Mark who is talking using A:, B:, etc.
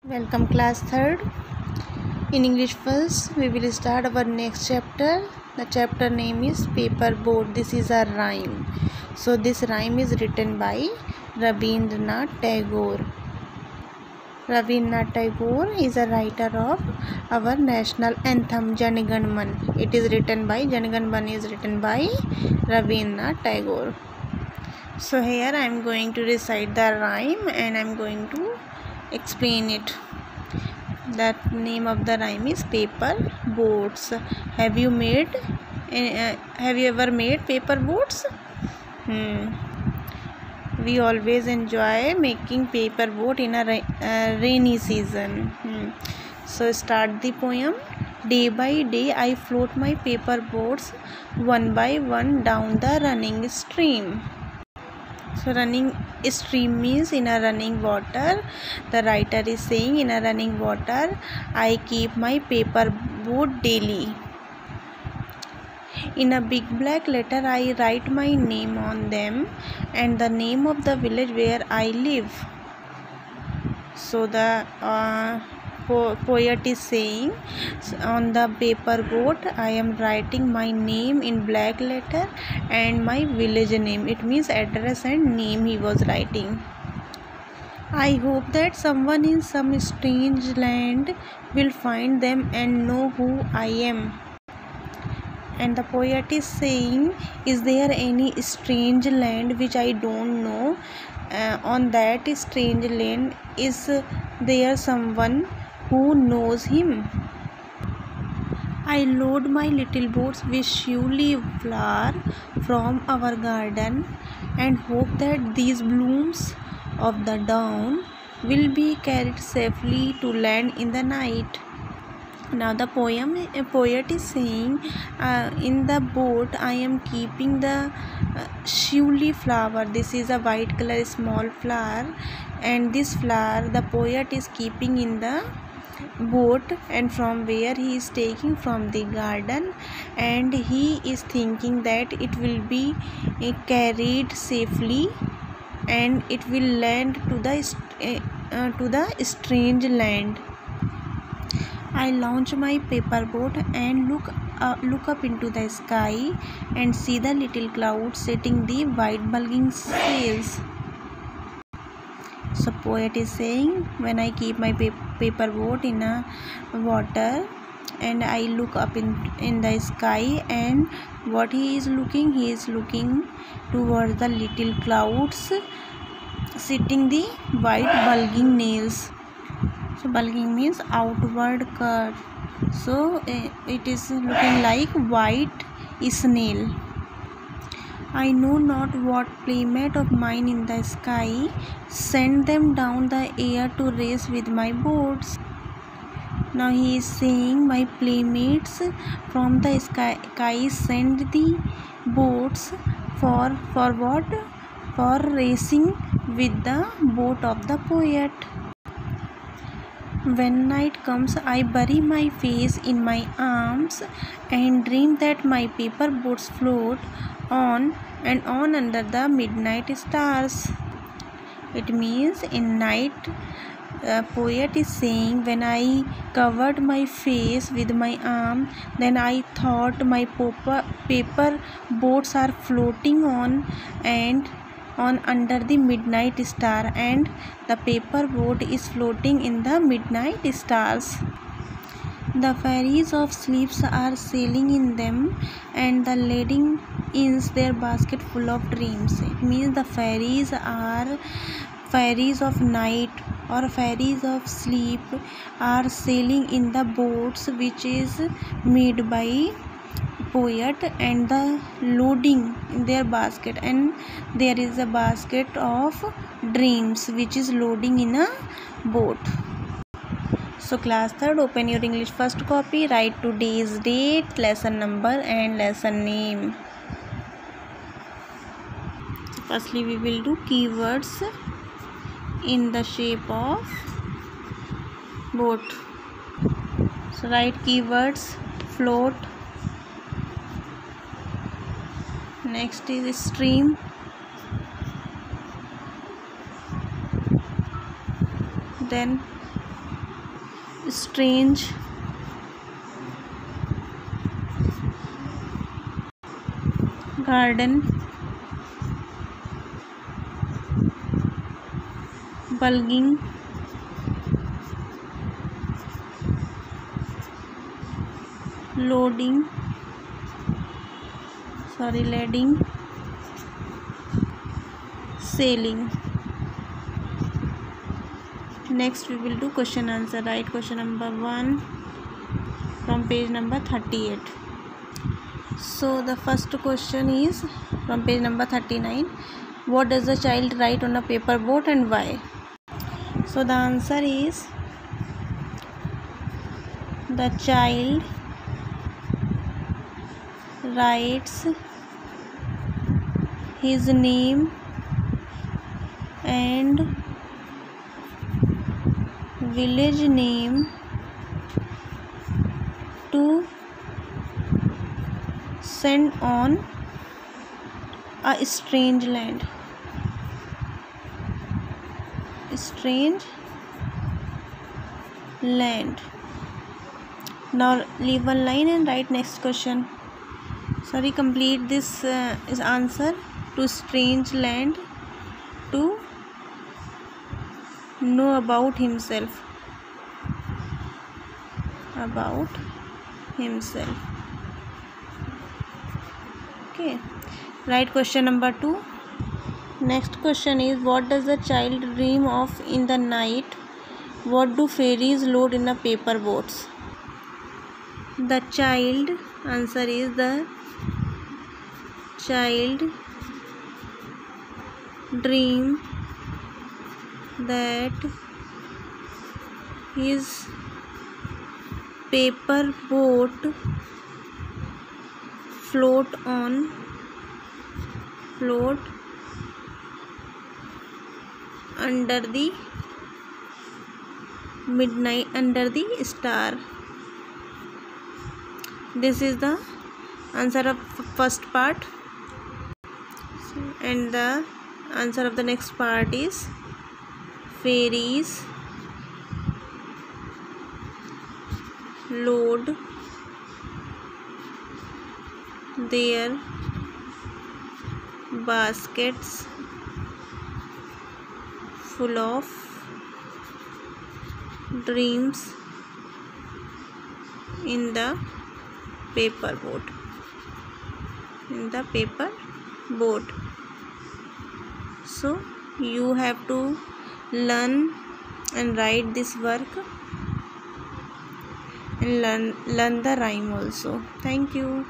A: Welcome class 3rd. In English first, we will start our next chapter. The chapter name is Paper Boat. This is a rhyme. So this rhyme is written by Rabindranath Tagore. Rabindranath Tagore is a writer of our national anthem Jan Gan Man. It is written by Jan Gan Man is written by Rabindranath Tagore. So here I am going to recite the rhyme and I am going to explain it. The name of the rhyme is paper boats. Have you ever made paper boats? We always enjoy making paper boat in a rainy season. So start the poem. Day by day I float my paper boats one by one down the running stream. So running stream means in a running water. The writer is saying in a running water I keep my paper boat daily. In a big black letter I write my name on them and the name of the village where I live. So the poet is saying on the paper boat I am writing my name in black letter and my village name. It means address and name he was writing. I hope that someone in some strange land will find them and know who I am. And the poet is saying, is there any strange land which I don't know? On that strange land is there someone who knows him? I load my little boats with surely flower from our garden and hope that these blooms of the dawn will be carried safely to land in the night. Now the poet is saying in the boat I am keeping the surely flower. This is a white color small flower and this flower the poet is keeping in the boat and from where he is taking from the garden and he is thinking that it will be carried safely and it will land to the strange land. I launch my paper boat and look up into the sky and see the little clouds setting the white bulging sails. So poet is saying when I keep my paper boat in a water and I look up in the sky and what he is looking towards the little clouds setting the white bulging nails. So bulging means outward curve. So it is looking like white snail. I know not what playmate of mine in the sky sent them down the air to race with my boats. Now he is saying my playmates from the sky sent the boats for what? For racing with the boat of the poet. When night comes, I bury my face in my arms and dream that my paper boats float on and on under the midnight stars. It means in night, poet is saying when I covered my face with my arm, then I thought my paper boats are floating on and on under the midnight star and the paper boat is floating in the midnight stars. The fairies of sleeps are sailing in them and the lading is their basket full of dreams. It means the fairies are fairies of night or fairies of sleep are sailing in the boats which is made by poet and the loading in their basket and there is a basket of dreams which is loading in a boat. So class 3rd, open your English first copy, write today's date, lesson number and lesson name. So firstly we will do keywords in the shape of boat. So write keywords float, next is stream, then strange, garden, bulging, lading, sailing. Next we will do question answer. Write question number 1 from page number 38. So the first question is from page number 39. What does the child write on a paper boat and why? So the answer is, the child writes his name and village name to send on a strange land. Now leave one line and write next question. Sorry, complete this is answer to strange land to know about himself. Okay, write question number 2. Next question is, what does the child dream of in the night? What do fairies load in a paper boats? The child, answer is, the child dream that his paper boat float under the midnight, under the star. This is the answer of first part, and the answer of the next part is, fairies load their baskets full of dreams in the paper boat. So you have to learn and write this work and learn the rhyme also. Thank you.